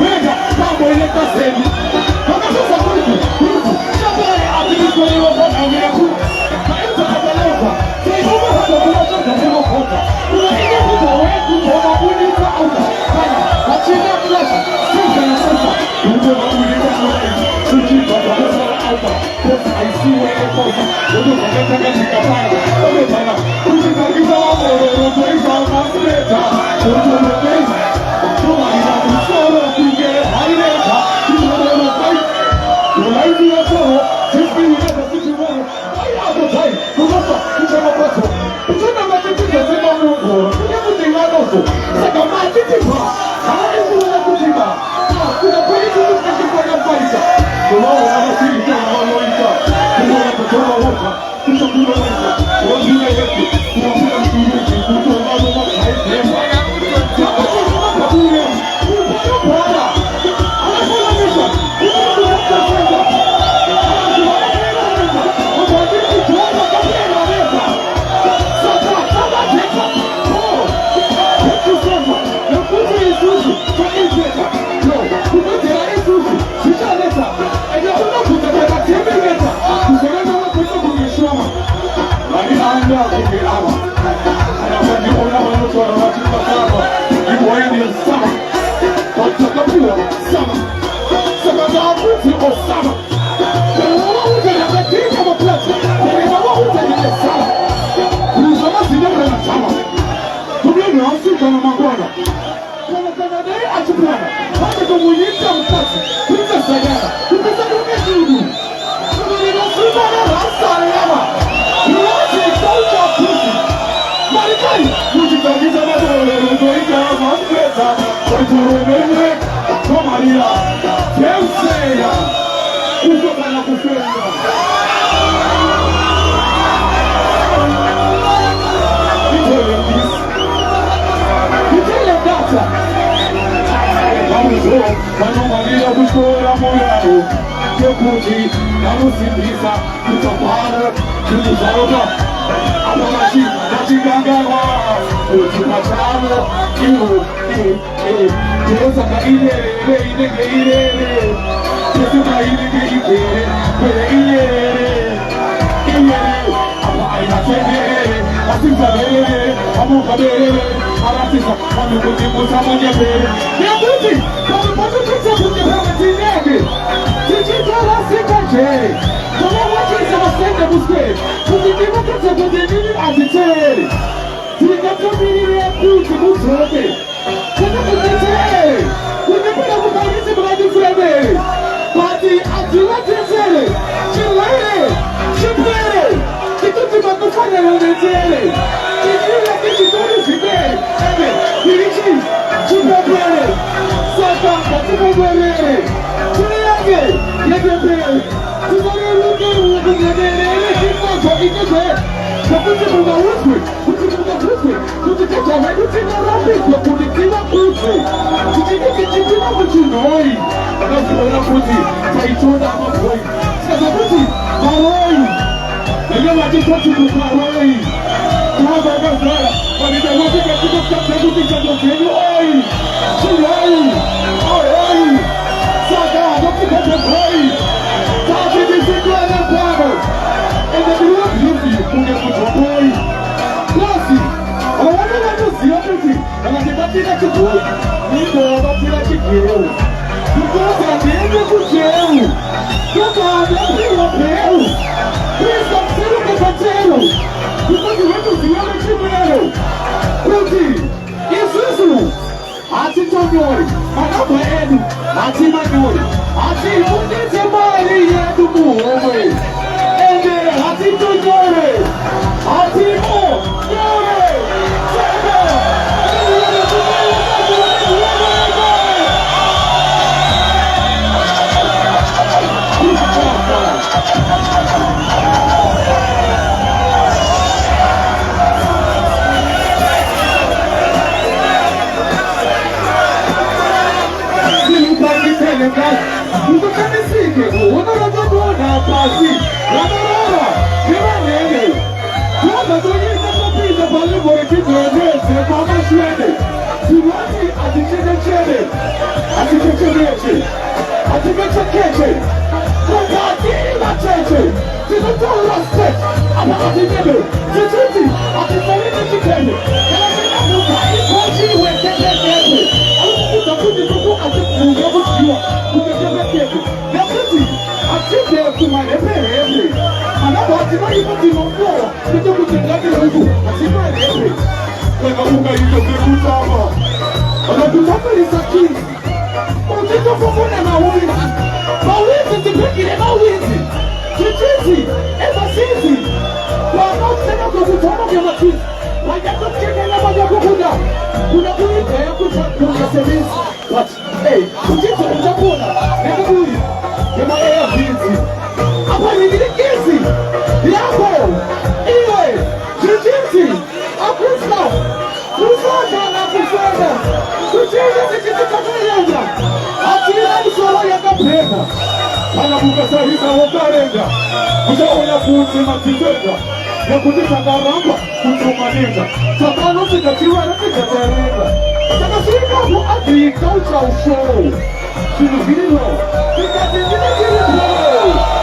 Venga, vamos y le pasemos. Vamos a hacer un ya para a ti con el ojo a mi ajú. Esto es para la otra. Si vamos a hacer una cosa, hacemos otra. Una idea de todo es un poco bonita otra. Vaya, la chica plaza. Sí, que la salsa. Un poco bonita otra. Su chica para la alta. Pues ahí sí voy a cosa. Yo no sé qué tenga chica para. Dame para. Un chica que va a morir. No te va a matar. Yo no lo veo. Tuwati atichechechele, atichecheleche, atichechekete, tukatiri macheche, tikutola step, apatinebe, tituti, atifarine chikele, kalazina mukai kochi wekekekeke, alukukuta tuku atikuya kukiwa, kukekekeke, yakuti, atike kumareperebe, anabo atimari kutimokoro, titukutingakile huku, atimarebe, Kaya uga ito kutama. Anakutama ni sakini. Utito kufuna mawizi. Mawizi tipekile mawizi. Chichizi. Ebasizi. Wanaotena kukutama vya matizi. Wajakucheke na wajakukuda. Kuna kuipa ya kutakuka semisi. But, hey, kuchizo utakuna. Neka kuyi. Yama ea hizi. Apa nigirikizi. Yako. Iwe. Chichizi. Akusa. Kusonda na kusonda. Kucheza kikitika kuyenga. Atila msola yakapenda. Kana mukasahisa wokarenga. Kusaona kuti matizenda. Ya kutita garamba kutumanenga. Sakano sikatiwa na kitarenga. Sakasirika ku agricultural show. Sinu hilo. Kikatingine hilo.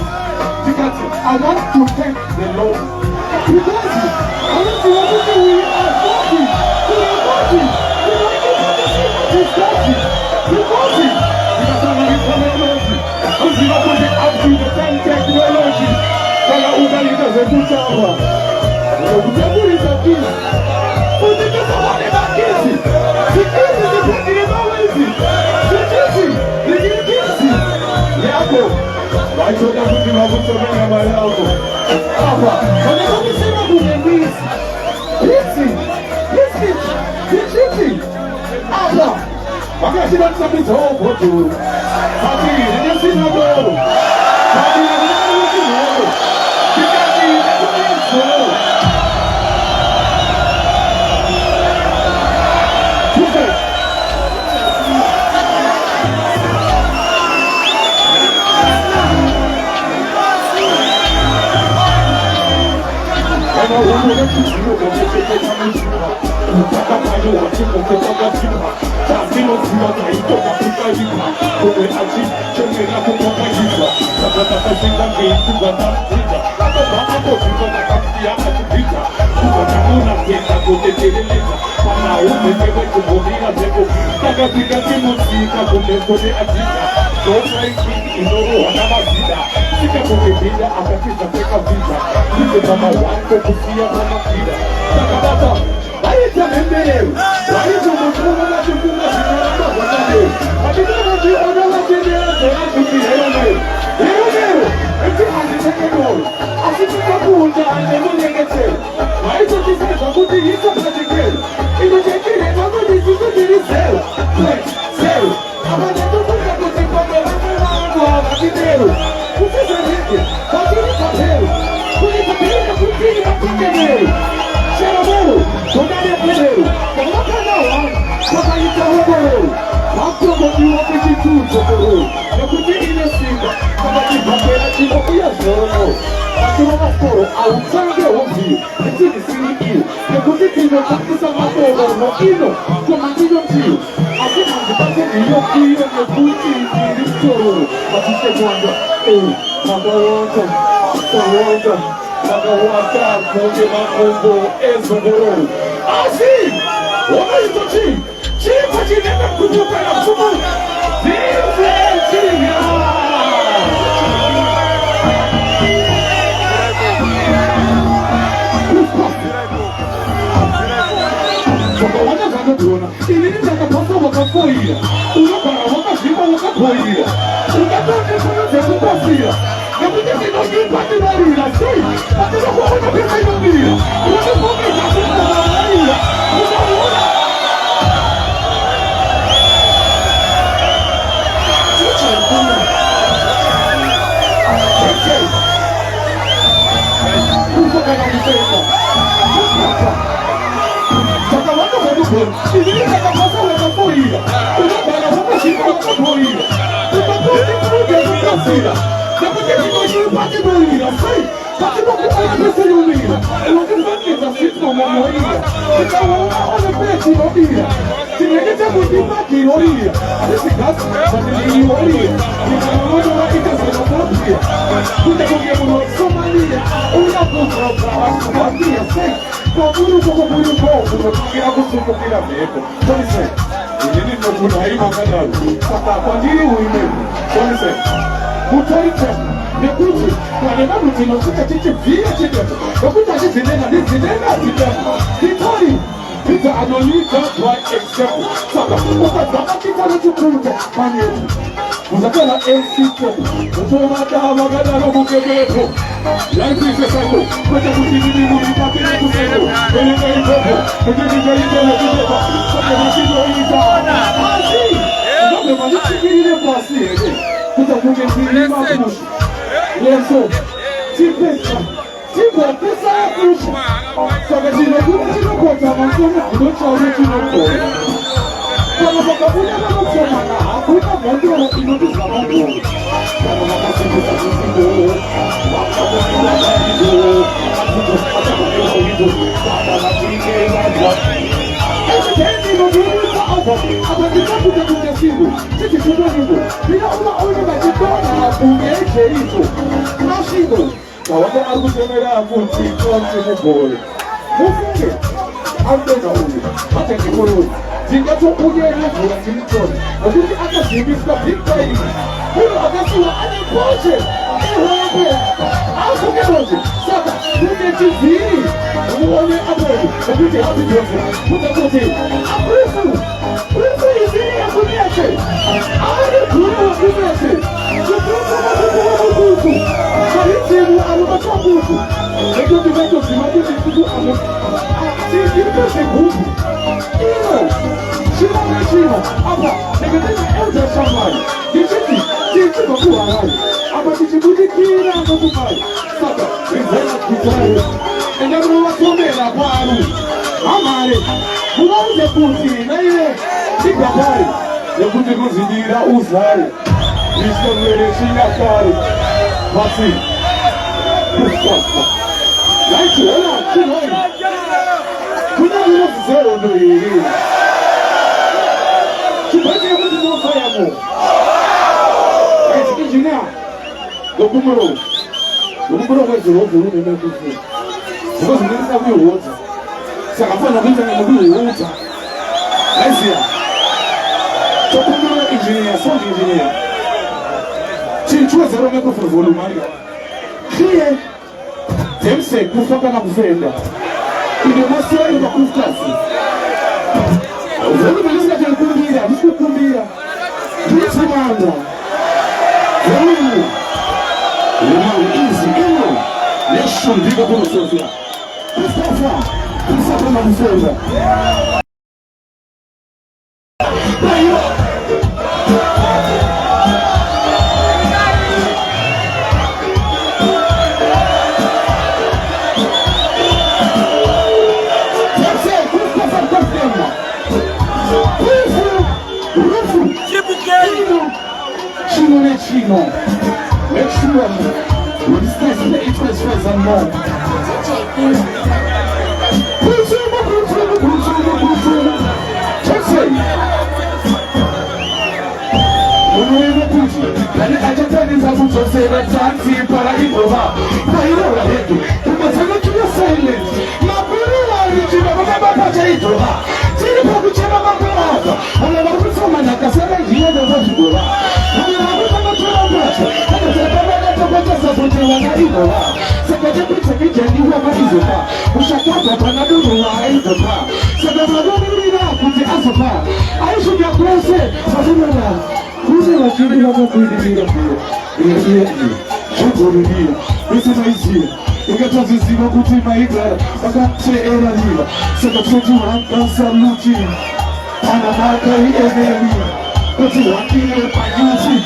I want to thank the Lord because I want to everything we are working, we are working, we are working, because I'm going to technology, because we are going to up to the same technology. Kaya ugalita za kuchapa, uchaguzi za kisi, utikisa wale bakisi, sikizi zipekile mawezi, sikizi, nikikisi, yako. Wachoka kutima kutomena malako. Hapa, wanaka kusema kumemisi. Hizi. Hapa, wakati wanisa mitopo tu. Hati, nini sina boro. Hati, nini sina boro. Kikati, nini sina boro. kufenda. Saka watu wadugo, ili kaka wakapoia. Unabana wakashika wakapoia. Unaposti kuja kukasira. Na kuja kimoshi upate boia. Pati kukuona pesa yumira. Unakifanya sisi mwamoia. Utaona pesa yumira. Tineketa kutipaki yumira. Sisi kasi, sisi yumira. Ninaona ikasema kwa kuja kuja kwa Somalia. Unapotoka wakia sei. Kwa buru unatukira kusukira meko. Tonse. Ini ndo kuna hii makadalo. Sasa kwa nini uimeni? Tonse. Mutorite. Nekuti. Kwa ninamu tinosuka chichi vile chidepo. Wakuta chizinena chidepo. Kitori. Pita anolika kwa example. Saka. Ukazama kita nuchukuruta. Panyetu. Uzakala M6. Utoma dawa gadalo mukebepo. Yangu ifesako. Kwa kutibidi mutipapina kuseko. Weleka ipopo. Kutibidi ipopo. Kwa mashido iza. Pasi. Ndobe manichikirine pasi. Kuta kukentiri makushi. Yeso. Tipesa. Tipo pesa ya kushi. Saka jino kota mansoma. Ndocha urechi nokore. Kwa makabuja na kusomana. Hakuna mwendo wa inotu za mungu. Kwa makasibu za kusibu. Saka, ukechiziri, uone abodi, ukuti hapi jofu, utakuti, Prince izini ya kumiache, awane kuru wa kumiache, kukuku wa kuku, maritimu alubacha kuku, eko kimeto simajuni kuku amu, sikirito sekuku, shimo, apa, neketena elza shamari, kichiti kwa kuharari, apa kichibuti kira kukumari, saka, rizena kutari, endamu wasomela kwaru, amare, Mwanze kuti na ile sikapari ya kuti kuzidira uzari Nishamwele shingakari Masi Laiti wala kinoi Kuna vile zero ndo hii Kipati ya kuti mofa ya mo Laiti kijina Dokumuro wezo rofu rune mekufu Because nilisa vio wote Sakafana kuita na mguu wote Aisia Tokumuro engineer, sound engineer Chinchua zero mekufu volumari Kiye Temse kufaka na kufenda Ile masira ina kufkasi Uvelu melisa jel kumbira, nisku kumbira Jinsi manda Zelu Lemau easy, eno Lesho ndiga bono sofia Mustafa Mustafa na mfenda Bayo Chino, let's see them. We'll stay in the interest for some more. Ingataziziva kuti maigara vakateera liva saka toti vangasaluti panamaka ieneli kuti wandire panyuti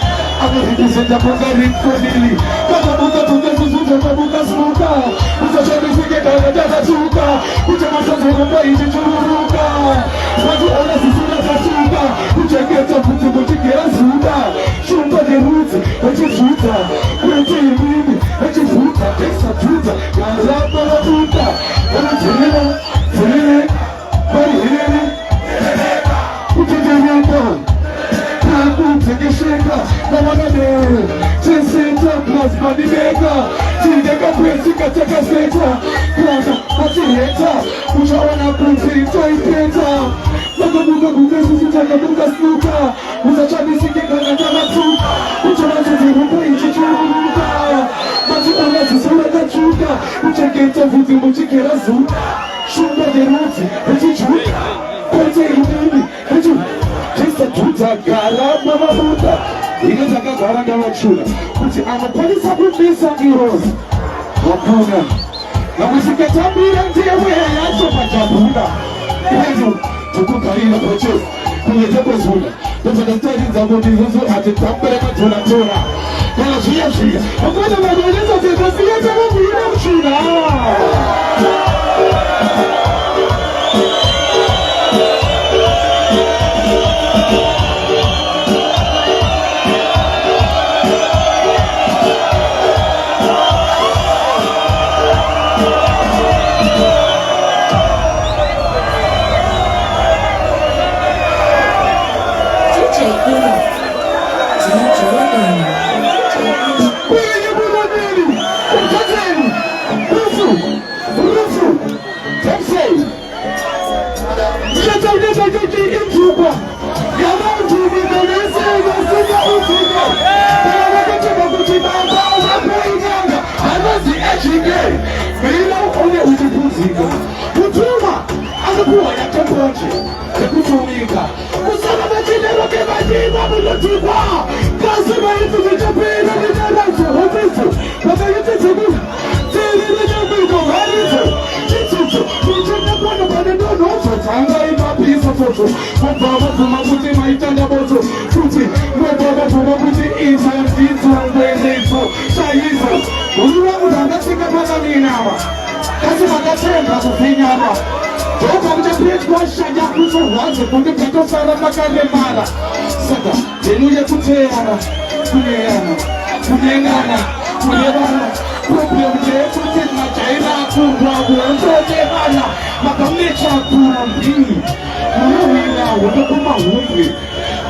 anorikuzenda ponga rikodili kakabuka tungezuzuta kabuka smuka uzashandisike kana tatuka kuchamazazo rumba ichichururuka waziona zisina tatuka kuchengeta kuti muchigera zuda shumba nerudzi vachizuta kurete imini vachizuta teksatuta karamba vabuta vanodzerera dzerere variheri kutendereka takutengesheka navanadere cheseta plasmanimeka tineka kwesika takaseta kana atiheta uchaona kuti toipeta vakabuka kukesisitakabuka uzachabisikekanakamatuka uchavachazirumba ichichururuka maziona zisolakachuka uchengeta vhudzi muchigera zuka shumba nerudzi vechijuka kwete imini testatutagara mavabuda ine takagara ndavachuna kuti anokwanisa kumisa irozi wapuna namusikatambira ndewe yacho pajabuna kwenu tukugarira proces kunyetekozuna tofadataridza kundizuzu atitambire matora kana zviya zviya akwana vanonesa tekasiya takabwira muchuna saka denuye kuteana kunengana kunevana problem jekuti majaira kurwakuonzotevana makamecha kurambini muruwina wotokumahumbi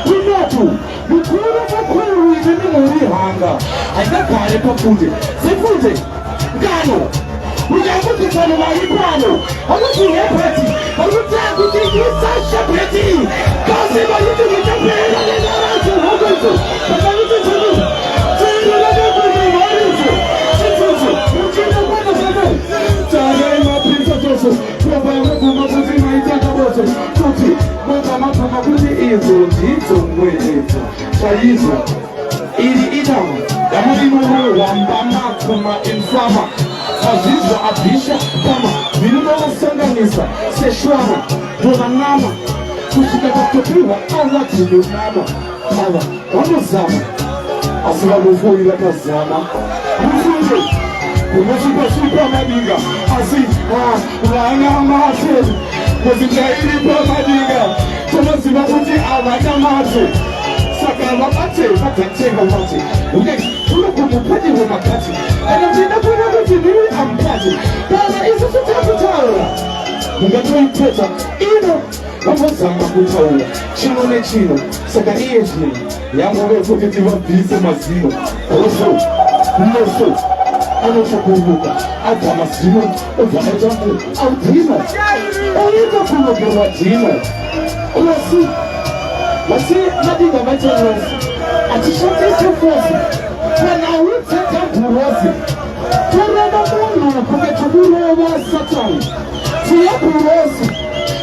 kunotu mukuru inemurihanga haikagare pafunde sefunde ngano uyakuti kana vaipano hakuti hepati hakutakutikisa shapeti kasi vaiti vitapera nenarazo hokozo vakaiti tunu tirinakakuzivarizo chituzo uchina kwana zake tarai mapisa chose kwavamaguma kuti maitakabote kuti kwavamaguma kuti idzo ndidzo mwenedzo chaidzo iri idama damurinowewambamakuma infama azizwa abhisha kama vilinovasanganyisa seshwana ndonanama kusvika pakutopiwa avadzinonama ava vanozama asi vanofoyi vakazama mufunde kunosvipasvipa madinga asi vana mate kuzitairipa madinga tonoziva kuti havana mate saka vabate vagatenga mate uye unokumupati wemakati kana mtenda kuona kuti ndiri ampati kana isusu takutaura mungatoipeta ino vambozama kutaura chino nechino saka iye zvino yangove kuti tivabvise mazino roso noso anotokuruka abva mazino obva aita mbu audhino oita kunogerwa dhino rosi vasi madinga vaita rosi achishandise fosi kana udzedza bhurosi toreva munhu kuketukurova satani tiye bhurosi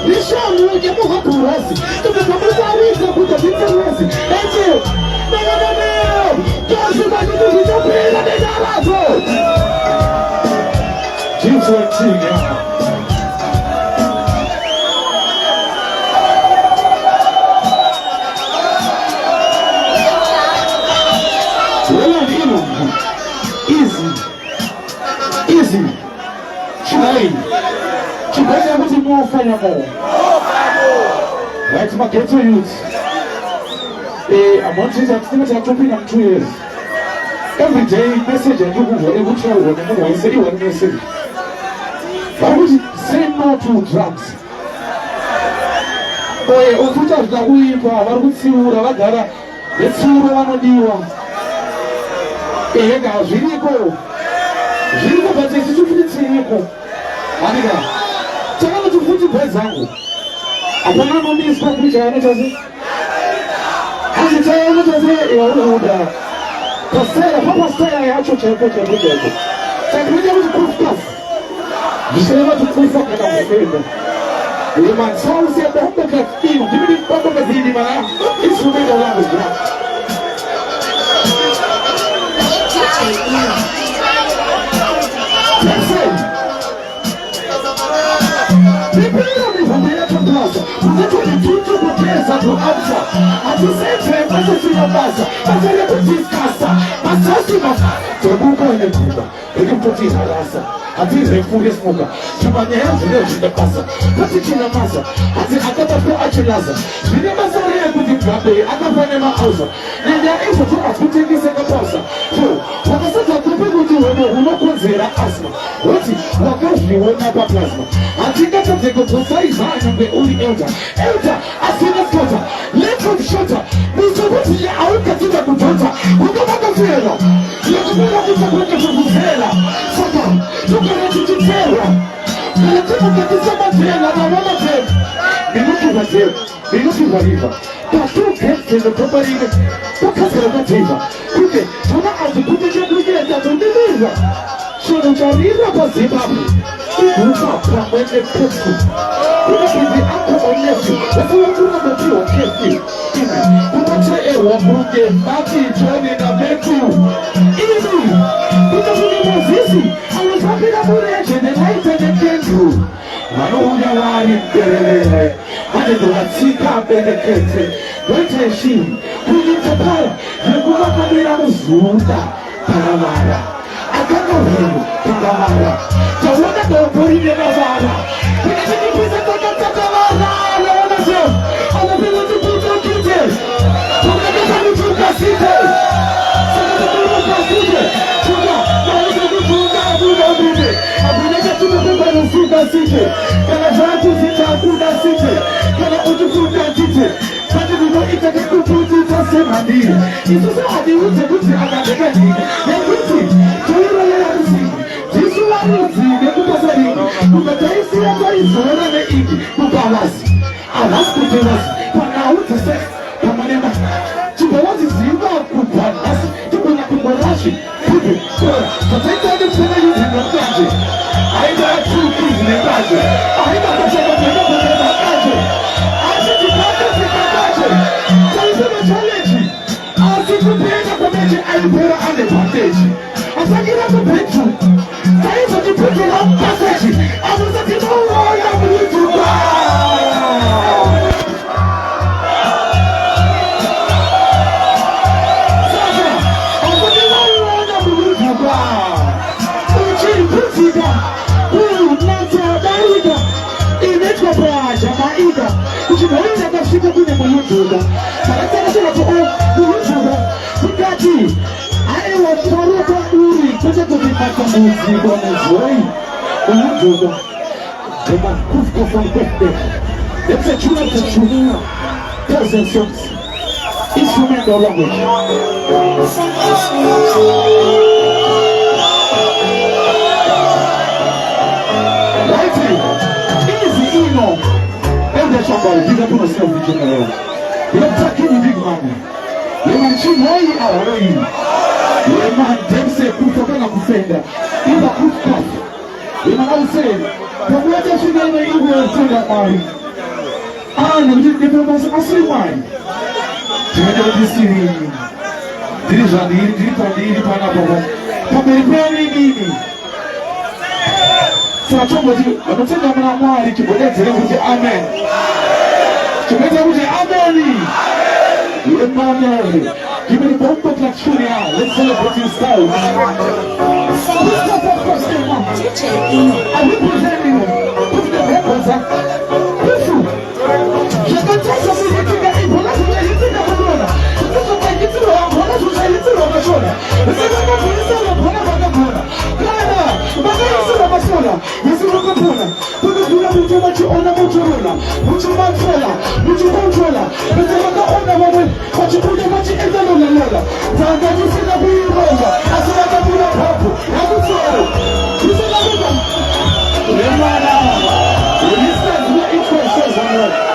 rishamu yemuha bhurosi tokakamusaridza kuti zvite rosi eti nevanameo tosi vaniti zvichopera nenarazo jizotinya easy. Hey, chibaya kuti muofanya mo. Right, my ghetto youth. I'm on Twitter, I'm jumping on 2 years. Every day, message and you go able to know I say one message. I would say no to drugs. Oye, ukuta kuipa, warutsiura vagara, vetsuro vanodiwa. Ega, zviriko bati zvichifititsiriko. Anika, chakati futi bwezangu. Apana mamiswa kuita anotazi. Azita anotazi yauda. Pasera, papasera yacho cheko. Chakuja kuti kufika. Zvisema tukufa kana kufenda. Man, so I said, don't look at you. Give me the bump of the video, man. It's for me to love it, man. That's it. People don't even be at the plaza. They told you to put place at the answer. At the same time, I just see your master. I said, you put this casta. I saw you, man. So who go in the people? They can put this harassment. Ati refuge smoker, chumanyaya zile zilipasa, kati kina masa, ati akatapo achilaza, zile masa ria kutipabe, akafanya mauza, nenda hizo tu akutingise kaposa, wakasata kupigu tu wemo unokunzera asma, wati wakashi wena pa plasma, ati kata teko kusaiza nyambe uli elta, asina skota, leto shota, nisobuti ya auka tuka kutota, ukamaka fela, yakumuna kutakwenda kukuzela, sota, tukana tututela, kalatimu katisama tela, na wala tela, minuti waliva, tatu kente na kabarine, pakasera kativa, kuke, tuna azi kute jambugeta tundiliva, shono chariva pa Zimbabwe, ufa kwa mwende pesu, kuna kizi ako onefu, wasa wakuna mati wa kesi, kumache ewa mbuge, mati, joni na metu, Zizi, I was happy to put it in the night and the candle. I know you are in the I didn't want to see how benefit. Wait till she, who is the power? You go up and be on the Zunda, Paramara. I can't know him, Paramara. So what I go put in the Navara. When I think it's a Tatamara, I know myself. I'm a little bit of details. I'm going to go to the city. City, kana zatu zitakuda city, kana utukuda city, kati duno itake kuputi tasema ndiri, isusa hadi kuti akadeka ndiri, ya kuti, tuira ya kusi, jisu wa ruzi, ya kupasari, kukataisi ya kwa izora na iki, kupawasi, alas kutelasi, pana uti sex, kamanema, chubawazi ziva kupanasi, tukuna kumbarashi, kubi, kora, kataita ya kuna yuzi na kaji, aida ya tuki, Nebaje, ainda kasema tena Nebaje. Asitipate sikaje. Sasa na challenge. Asitupenda kwa mechi alipera ande pateji. Asakira kwa petu. Sasa tupige na passage. Amuza tinoa ya mtuba. Sasa amuza tinoa ya mtuba. Uchi kusiga. Jamaica, ukimaliza kafika kwenye muyutuba, karatana sana tu muyutuba, sikati, ae wafaruka uri, kuja kuvipata muzigo wa mezoi, muyutuba, kama kufka from birthday, lepse chuna tachumia, thousand songs, instrumental language. Somebody, big up on yourself, big up. You're talking big man. You're man, she know you are. You're man, them say, put up on a defender. You're a good cop. You're man, say, but where does she know you will tell that man? And you didn't know what's a man. You know this thing. This is a deal, this is a deal, somebody, I'm saying I'm not married to amen. To get amen. You're not married. Give me the bomb like Syria. Let's celebrate in style. Are we presenting him? Put the papers up. Listen. Shakatasa kujitika ipo. Lasu chajitika kudona. Shakatasa kajitiwa hapo. Lasu chajitika kashona. Nisema polisi wanapona wakapona. Kana. Magari sura masona. Yesu wakapona. Tukakula mtu machiona mchorona. Mtu machola. Mtu controller. Nisema kaona mwe. Wachikuja machi ezalo na lola. Tangaji sina kuironga. Asura kabula papu. Hapo soro. Nisema kuka. Remana. Listen to what each one says on the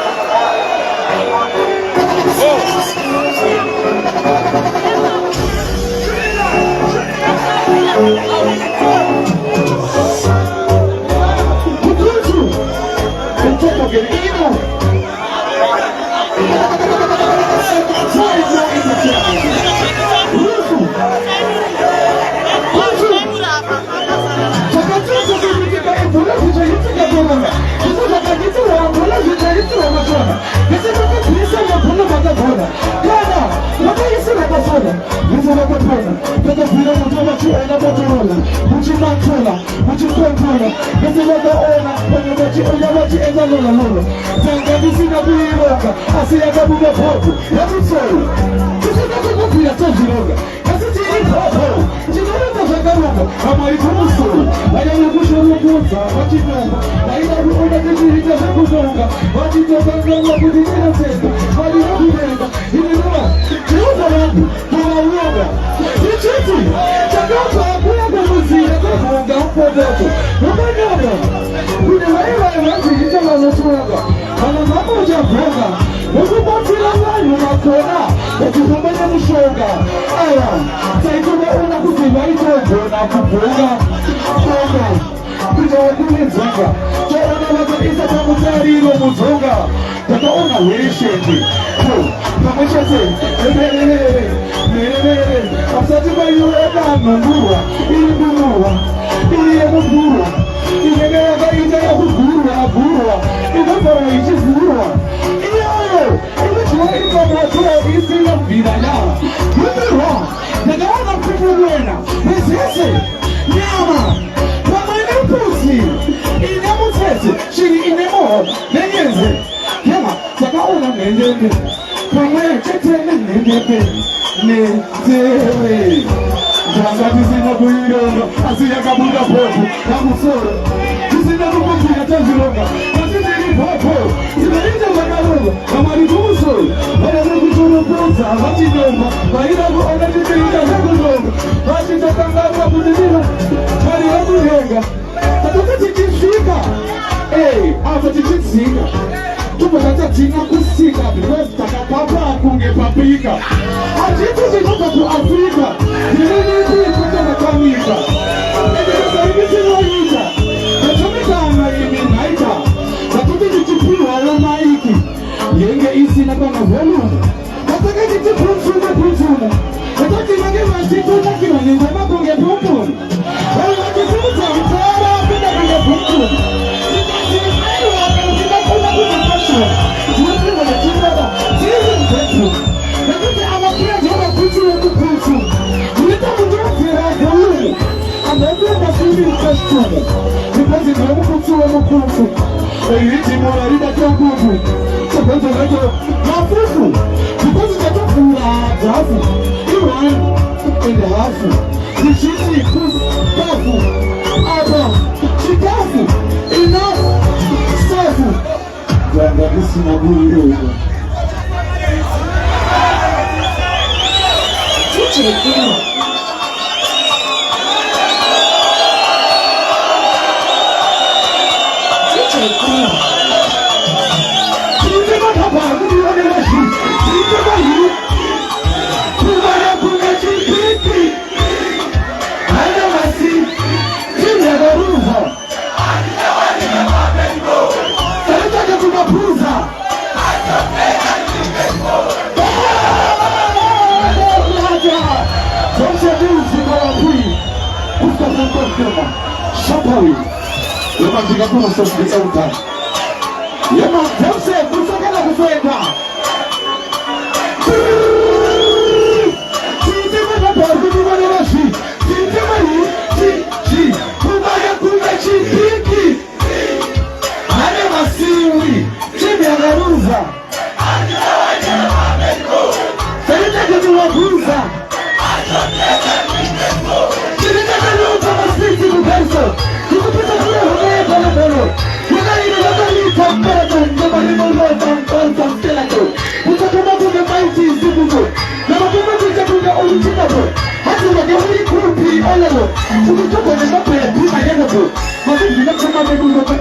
Tukitoka na mambo ya bima yana bo. Mambo ya kama mambo ya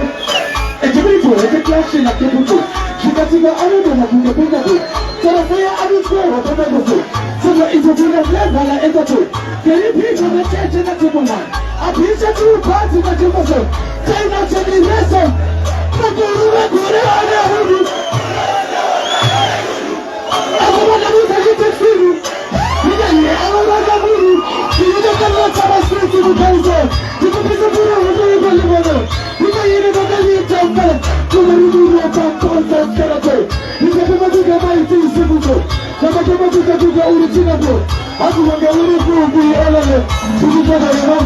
ejibito ete clash na kebuto. Kikatika ado na kungependa bo. Tarafia alikuwa wakati bo. Sasa hizo zile level la etato. Karibu na cheche na tebona. Apisha tu party na teboso. Tena generation. Nakuruwe kure ana hudu. Akamana musa jitefiru. Nijani akamana hudu. Nijaka chama street mukaizo. Tukupisa pura hudu yuko libono. Nijayire bakali chamba. Kumaridu ya tankonsa kerato. Nijapema tuka maiti isibuto. Nijapema tuka original. Aku wanga uri kubu yalale. Tukupisa yama.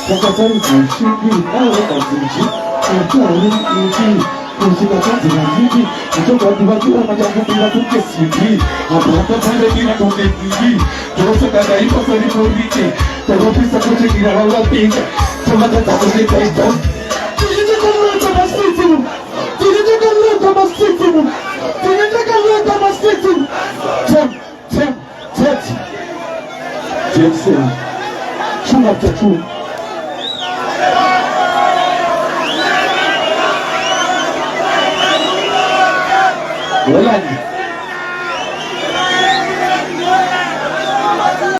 Kakasari kushiki. Awe kazinchi. Akari inchi. Kushika kazi na ziki. Kutoka divakiwa majabu bila kukesiki. Hapo pande bila kukesiki. Tosa kada ipo sari polike. Terapisa kote kila wala pinga. Toma tata kote kaita. Tunataka leo kama sisi. Tunataka leo kama sisi. Tunataka leo kama sisi. Jackson. Chuma tatu. Olha ali.